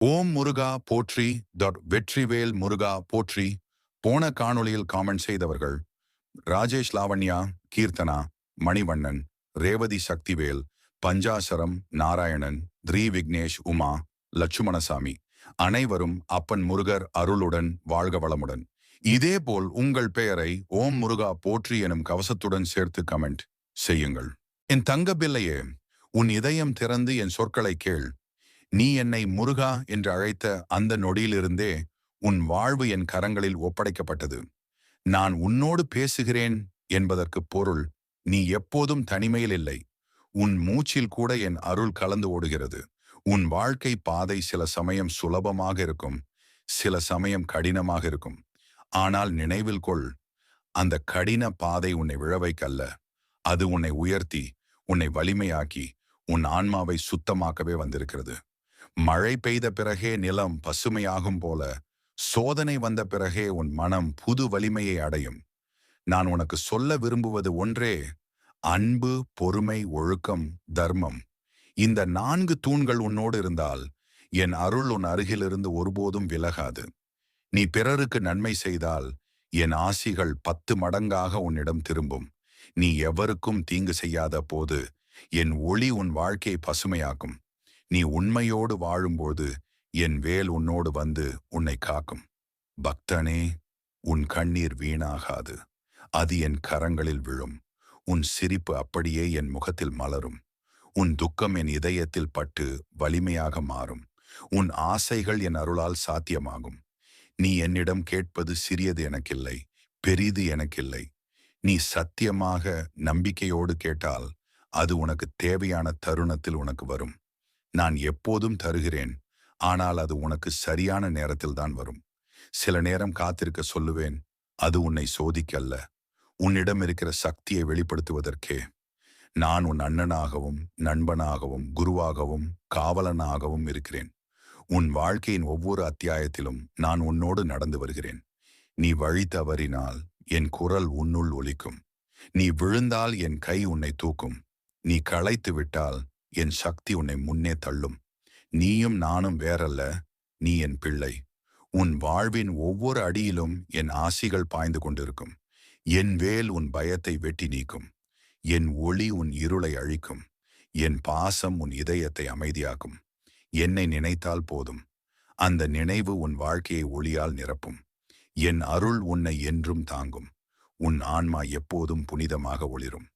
ஓம் முருகா போற்றி வெற்றிவேல் முருகா போற்றி. போன காணொளியில் காமெண்ட் செய்தவர்கள் ராஜேஷ் லாவண்யா, கீர்த்தனா, மணிவண்ணன், ரேவதி சக்திவேல், பஞ்சாசரம் நாராயணன், த்ரீ விக்னேஷ், உமா, லட்சுமணசாமி அனைவரும் அப்பன் முருகர் அருளுடன் வாழ்க வளமுடன். இதேபோல் உங்கள் பெயரை ஓம் முருகா போற்றி எனும் கவசத்துடன் சேர்த்து கமெண்ட் செய்யுங்கள். என் தங்க பிள்ளையே, உன் இதயம் திறந்து என் சொற்களை கேள். நீ என்னை முருகா என்று அழைத்த அந்த நொடியிலிருந்தே உன் வாழ்வு என் கரங்களில் ஒப்படைக்கப்பட்டது. நான் உன்னோடு பேசுகிறேன் என்பதற்கு பொருள் நீ எப்போதும் தனிமையில் இல்லை. உன் மூச்சில் கூட என் அருள் கலந்து ஓடுகிறது. உன் வாழ்க்கை பாதை சில சமயம் சுலபமாக இருக்கும், சில சமயம் கடினமாக இருக்கும். ஆனால் நினைவில் கொள், அந்த கடின பாதை உன்னை விழவைக்கல்ல, அது உன்னை உயர்த்தி, உன்னை வலிமையாக்கி, உன் ஆன்மாவை சுத்தமாக்கவே வந்திருக்கிறது. மழை பெய்த பிறகே நிலம் பசுமையாகும் போல சோதனை வந்த பிறகே உன் மனம் புது வலிமையை அடையும். நான் உனக்கு சொல்ல விரும்புவது ஒன்றே, அன்பு, பொறுமை, ஒழுக்கம், தர்மம். இந்த 4 தூண்கள் உன்னோடு இருந்தால் என் அருள் உன் அருகிலிருந்து ஒருபோதும் விலகாது. நீ பிறருக்கு நன்மை செய்தால் என் ஆசிகள் 10 மடங்காக உன்னிடம் திரும்பும். நீ எவருக்கும் தீங்கு செய்யாத போது என் ஒளி உன் வாழ்க்கையை பசுமையாக்கும். நீ உண்மையோடு வாழும்போது என் வேல் உன்னோடு வந்து உன்னை காக்கும். பக்தனே, உன் கண்ணீர் வீணாகாது, அது என் கரங்களில் விழும். உன் சிரிப்பு அப்படியே என் முகத்தில் மலரும். உன் துக்கம் என் இதயத்தில் பட்டு வலிமையாக மாறும். உன் ஆசைகள் என் அருளால் சாத்தியமாகும். நீ என்னிடம் கேட்பது சிறியது எனக்கில்லை, பெரிது எனக்கில்லை. நீ சத்தியமாக நம்பிக்கையோடு கேட்டால் அது உனக்கு தேவையான தருணத்தில் உனக்கு வரும். நான் எப்போதும் தருகிறேன், ஆனால் அது உனக்கு சரியான நேரத்தில் தான் வரும். சில நேரம் காத்திருக்க சொல்லுவேன், அது உன்னை சோதிக்கல்ல, உன்னிடம் இருக்கிற சக்தியை வெளிப்படுத்துவதற்கே. நான் உன் அண்ணனாகவும் நண்பனாகவும் குருவாகவும் காவலனாகவும் இருக்கிறேன். உன் வாழ்க்கையின் ஒவ்வொரு அத்தியாயத்திலும் நான் உன்னோடு நடந்து வருகிறேன். நீ வழி தவறினால் என் குரல் உன்னுள் ஒலிக்கும். நீ விழுந்தால் என் கை உன்னை தூக்கும். நீ களைத்து விட்டால் என் சக்தி உன்னை முன்னே தள்ளும். நீயும் நானும் வேறல்ல, நீ என் பிள்ளை. உன் வாழ்வின் ஒவ்வொரு அடியிலும் என் ஆசிகள் பாய்ந்து கொண்டிருக்கும். என் வேல் உன் பயத்தை வெட்டி நீக்கும். என் ஒளி உன் இருளை அழிக்கும். என் பாசம் உன் இதயத்தை அமைதியாக்கும். என்னை நினைத்தால் போதும், அந்த நினைவு உன் வாழ்க்கையை ஒளியால் நிரப்பும். என் அருள் உன்னை என்றும் தாங்கும். உன் ஆன்மா எப்போதும் புனிதமாக ஒளிரும்.